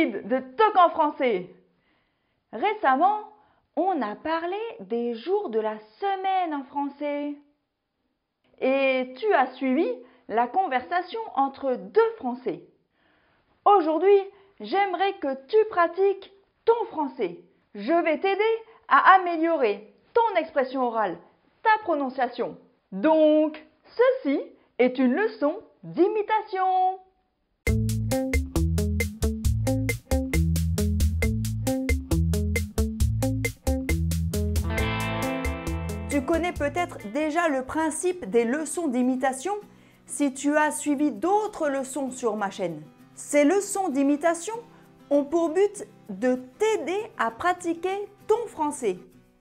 guide de Talk en français. Récemment, on a parlé des jours de la semaine en français. Et tu as suivi la conversation entre deux Français. Aujourd'hui, j'aimerais que tu pratiques ton français. Je vais t'aider à améliorer ton expression orale, ta prononciation. Donc, ceci est une leçon d'imitation. Tu connais peut-être déjà le principe des leçons d'imitation si tu as suivi d'autres leçons sur ma chaîne. Ces leçons d'imitation ont pour but de t'aider à pratiquer ton français,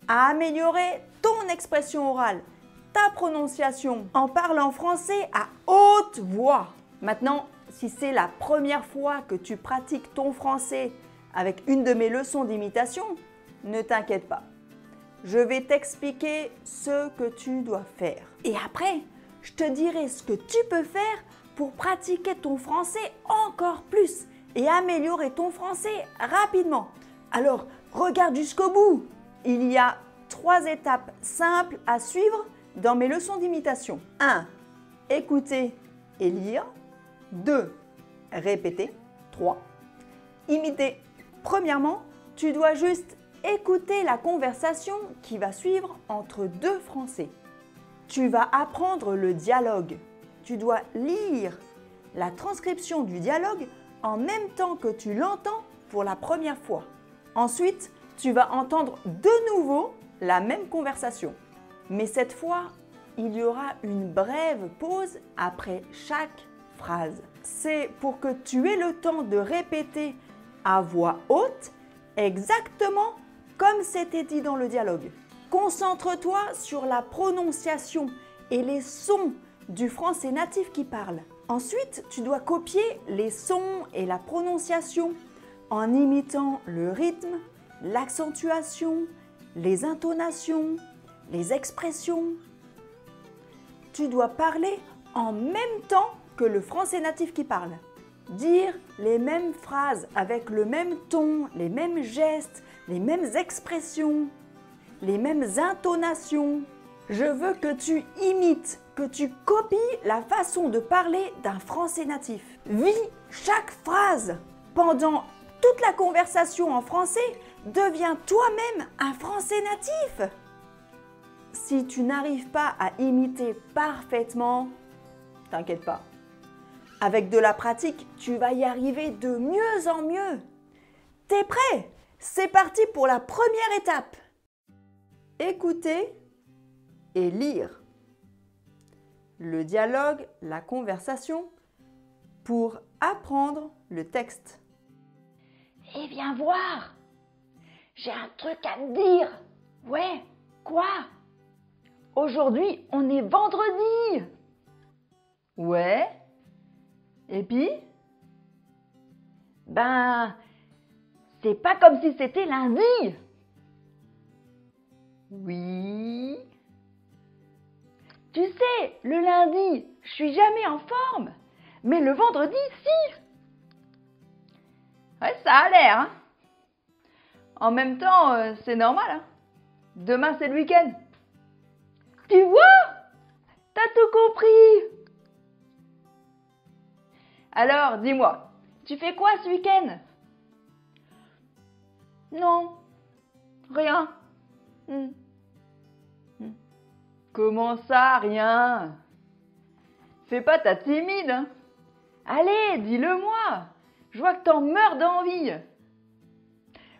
à améliorer ton expression orale, ta prononciation en parlant français à haute voix. Maintenant, si c'est la première fois que tu pratiques ton français avec une de mes leçons d'imitation, ne t'inquiète pas. Je vais t'expliquer ce que tu dois faire. Et après, je te dirai ce que tu peux faire pour pratiquer ton français encore plus et améliorer ton français rapidement. Alors, regarde jusqu'au bout. Il y a 3 étapes simples à suivre dans mes leçons d'imitation. 1. Écouter et lire. 2. Répéter. 3. Imiter. Premièrement, tu dois juste écouter la conversation qui va suivre entre deux Français. Tu vas apprendre le dialogue. Tu dois lire la transcription du dialogue en même temps que tu l'entends pour la première fois. Ensuite, tu vas entendre de nouveau la même conversation. Mais cette fois, il y aura une brève pause après chaque phrase. C'est pour que tu aies le temps de répéter à voix haute exactement comme c'était dit dans le dialogue. Concentre-toi sur la prononciation et les sons du français natif qui parle. Ensuite, tu dois copier les sons et la prononciation en imitant le rythme, l'accentuation, les intonations, les expressions. Tu dois parler en même temps que le français natif qui parle. Dire les mêmes phrases avec le même ton, les mêmes gestes, les mêmes expressions, les mêmes intonations. Je veux que tu imites, que tu copies la façon de parler d'un français natif. Vis chaque phrase. Pendant toute la conversation en français, deviens toi-même un français natif. Si tu n'arrives pas à imiter parfaitement, t'inquiète pas. Avec de la pratique, tu vas y arriver de mieux en mieux. T'es prêt? C'est parti pour la première étape. Écouter et lire. Le dialogue, la conversation pour apprendre le texte. Eh viens voir, j'ai un truc à te dire. Ouais, quoi? Aujourd'hui, on est vendredi. Ouais. Et puis? Ben, c'est pas comme si c'était lundi. Oui. Tu sais, le lundi, je suis jamais en forme. Mais le vendredi, si. Ouais, ça a l'air, hein. En même temps, c'est normal, hein. Demain, c'est le week-end. Tu vois? T'as tout compris. Alors, dis-moi, tu fais quoi ce week-end? Non, rien. Comment ça, rien? Fais pas ta timide, hein. Allez, dis-le-moi. Je vois que t'en meurs d'envie.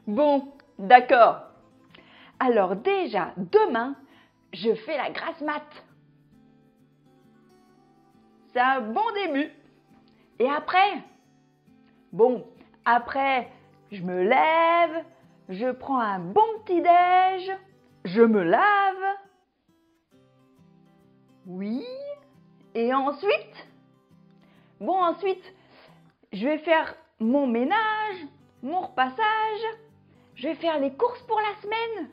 Bon, d'accord. Alors déjà, demain, je fais la grasse mat. C'est un bon début. Et après? Bon, après, je me lève, je prends un bon petit-déj, je me lave. Oui. Et ensuite? Bon, ensuite, je vais faire mon ménage, mon repassage, je vais faire les courses pour la semaine.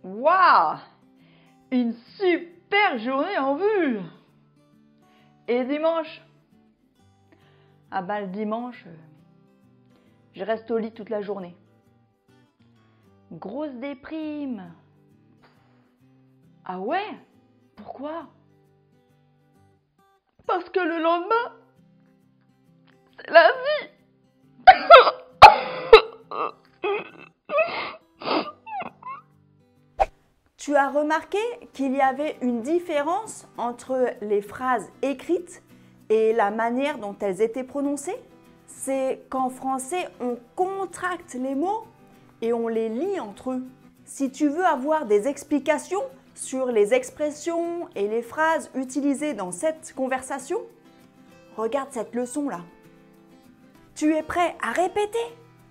Waouh! Une super journée en vue! Et dimanche? Ah ben le dimanche, je reste au lit toute la journée. Grosse déprime. Ah ouais? Pourquoi? Parce que le lendemain, c'est lundi. Tu as remarqué qu'il y avait une différence entre les phrases écrites et la manière dont elles étaient prononcées? C'est qu'en français, on contracte les mots et on les lit entre eux. Si tu veux avoir des explications sur les expressions et les phrases utilisées dans cette conversation, regarde cette leçon-là. Tu es prêt à répéter?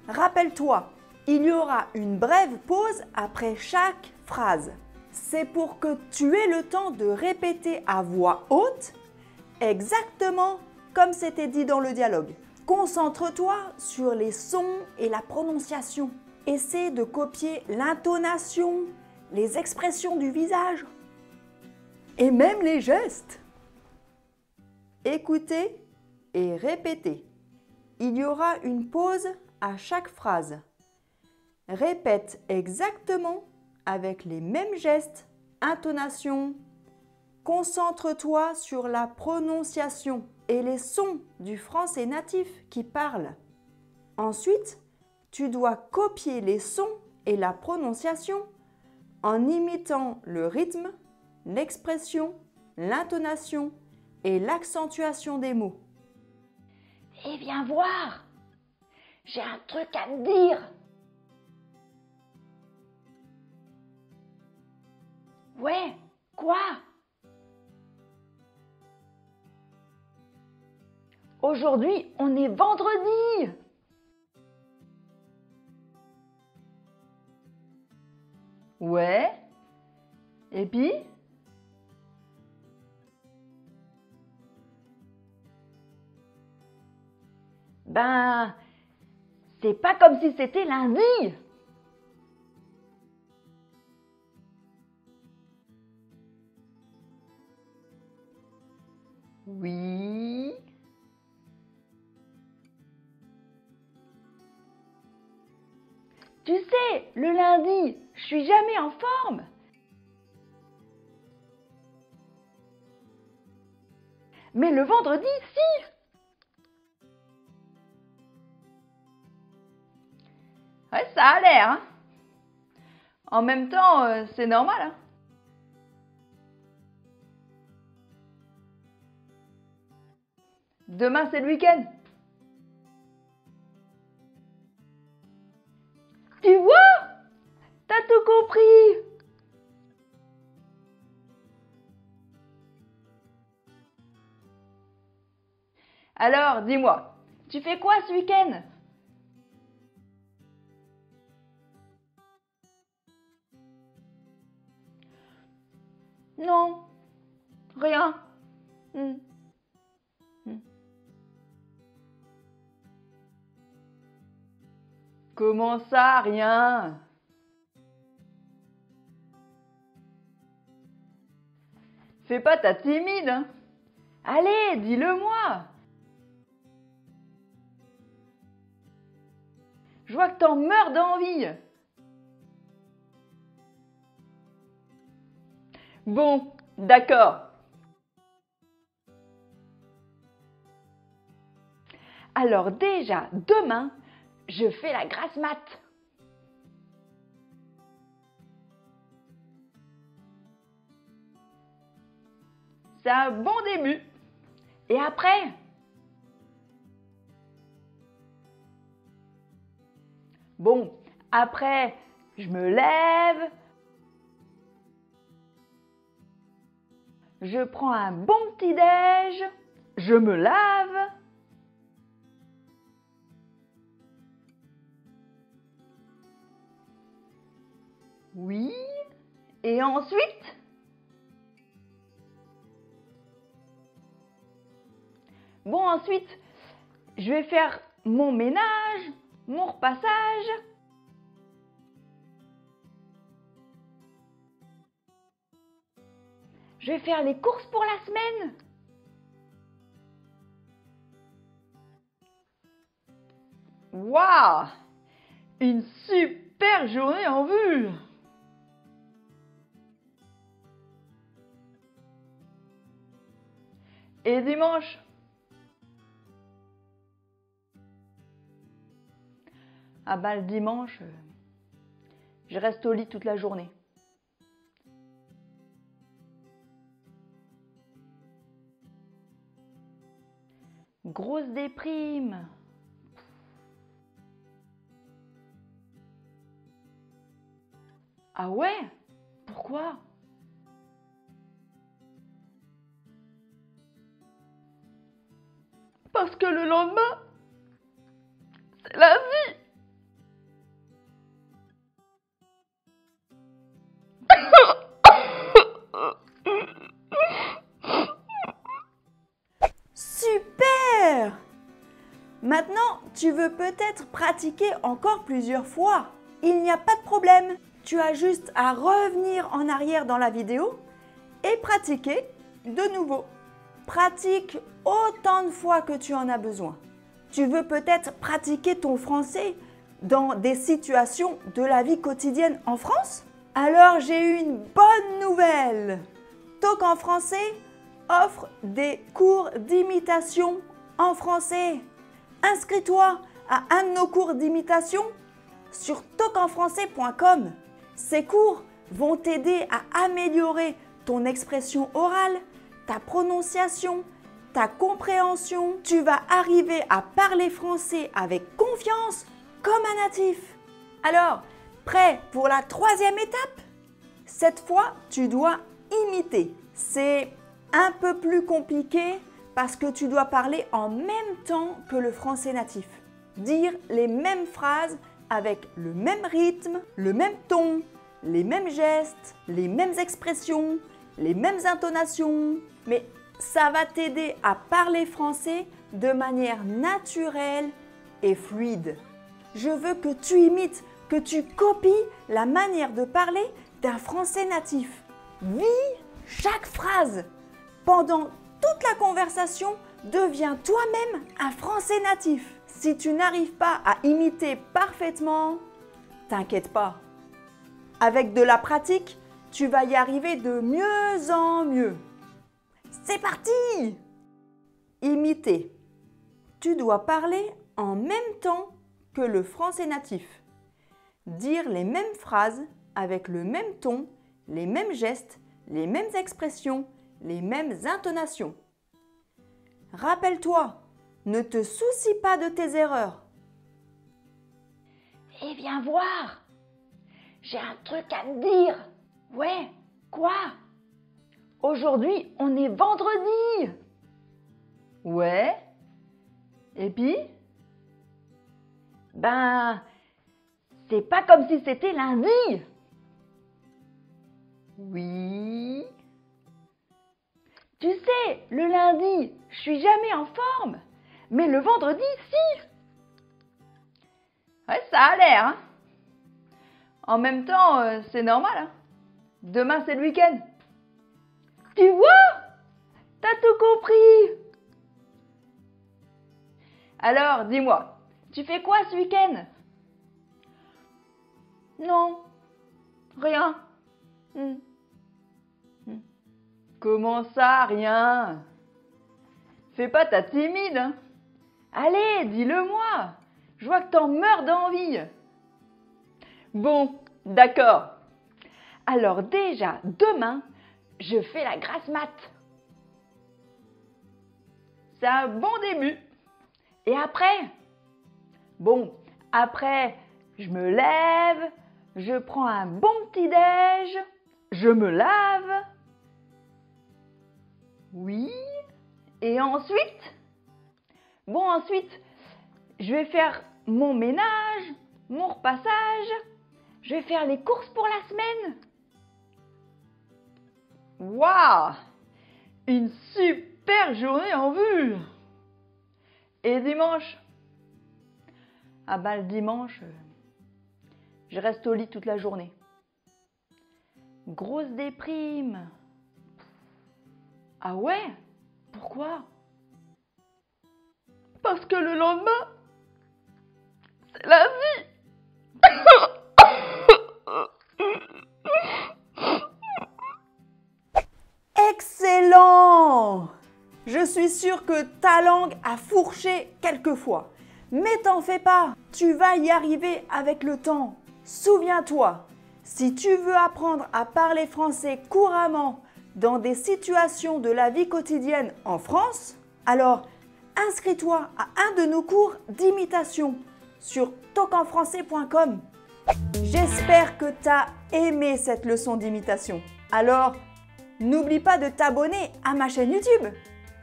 Rappelle-toi, il y aura une brève pause après chaque phrase. C'est pour que tu aies le temps de répéter à voix haute, exactement comme c'était dit dans le dialogue. Concentre-toi sur les sons et la prononciation. Essaie de copier l'intonation, les expressions du visage et même les gestes. Écoutez et répétez. Il y aura une pause à chaque phrase. Répète exactement avec les mêmes gestes, intonations. Concentre-toi sur la prononciation et les sons du français natif qui parle. Ensuite, tu dois copier les sons et la prononciation en imitant le rythme, l'expression, l'intonation et l'accentuation des mots. Eh viens voir, j'ai un truc à te dire. Ouais, quoi? Aujourd'hui, on est vendredi. Ouais. Et puis? Ben, c'est pas comme si c'était lundi. Oui. Tu sais, le lundi, je suis jamais en forme. Mais le vendredi, si. Ouais, ça a l'air, hein. En même temps, c'est normal, hein. Demain, c'est le week-end. Tu vois? T'as tout compris. Alors, dis-moi, tu fais quoi ce week-end? Non, rien. Comment ça, rien? Fais pas ta timide, hein. Allez, dis-le-moi. Je vois que t'en meurs d'envie. Bon, d'accord. Alors déjà, demain, je fais la grasse mat. C'est un bon début. Et après? Bon, après, je me lève. Je prends un bon petit déj. Je me lave. Oui. Et ensuite? Bon, ensuite, je vais faire mon ménage, mon repassage. Je vais faire les courses pour la semaine. Waouh! Une super journée en vue! Et dimanche? Ah bah le dimanche, je reste au lit toute la journée. Grosse déprime. Ah ouais? Pourquoi? Parce que le lendemain, c'est lundi. Super! Maintenant, tu veux peut-être pratiquer encore plusieurs fois. Il n'y a pas de problème. Tu as juste à revenir en arrière dans la vidéo et pratiquer de nouveau. Pratique autant de fois que tu en as besoin. Tu veux peut-être pratiquer ton français dans des situations de la vie quotidienne en France? Alors j'ai une bonne nouvelle. Talk en français offre des cours d'imitation en français. Inscris-toi à un de nos cours d'imitation sur talkenfrançais.com. Ces cours vont t'aider à améliorer ton expression orale, ta prononciation, ta compréhension. Tu vas arriver à parler français avec confiance comme un natif. Alors, prêt pour la 3e étape? Cette fois, tu dois imiter. C'est un peu plus compliqué parce que tu dois parler en même temps que le français natif. Dire les mêmes phrases avec le même rythme, le même ton, les mêmes gestes, les mêmes expressions, les mêmes intonations. Mais ça va t'aider à parler français de manière naturelle et fluide. Je veux que tu imites, que tu copies la manière de parler d'un français natif. Vis chaque phrase. Pendant toute la conversation, deviens toi-même un français natif. Si tu n'arrives pas à imiter parfaitement, t'inquiète pas. Avec de la pratique, tu vas y arriver de mieux en mieux. C'est parti! Imiter. Tu dois parler en même temps que le français natif. Dire les mêmes phrases avec le même ton, les mêmes gestes, les mêmes expressions, les mêmes intonations. Rappelle-toi, ne te soucie pas de tes erreurs. Eh viens voir! J'ai un truc à te dire! Ouais, quoi? Aujourd'hui, on est vendredi! Ouais? Et puis? Ben, c'est pas comme si c'était lundi! Oui? Tu sais, le lundi, je suis jamais en forme, mais le vendredi, si! Ouais, ça a l'air, hein? En même temps, c'est normal, hein? Demain, c'est le week-end. Tu vois? T'as tout compris! Alors, dis-moi, tu fais quoi ce week-end? Non, rien. Comment ça, rien? Fais pas ta timide, hein? Allez, dis-le-moi. Je vois que t'en meurs d'envie. Bon, d'accord. Alors déjà, demain, je fais la grasse mat. C'est un bon début. Et après? Bon, après, je me lève, je prends un bon petit déj, je me lave. Oui. Et ensuite? Bon, ensuite, je vais faire mon ménage, mon repassage, je vais faire les courses pour la semaine. Waouh! Une super journée en vue! Et dimanche? Ah bah le dimanche, je reste au lit toute la journée. Grosse déprime. Ah ouais? Pourquoi? Parce que le lendemain, Lundi. Excellent! Je suis sûre que ta langue a fourché quelquefois. Mais t'en fais pas, tu vas y arriver avec le temps. Souviens-toi, si tu veux apprendre à parler français couramment dans des situations de la vie quotidienne en France, alors inscris-toi à un de nos cours d'imitation sur talkenfrançais.com. J'espère que tu as aimé cette leçon d'imitation. Alors, n'oublie pas de t'abonner à ma chaîne YouTube.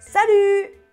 Salut!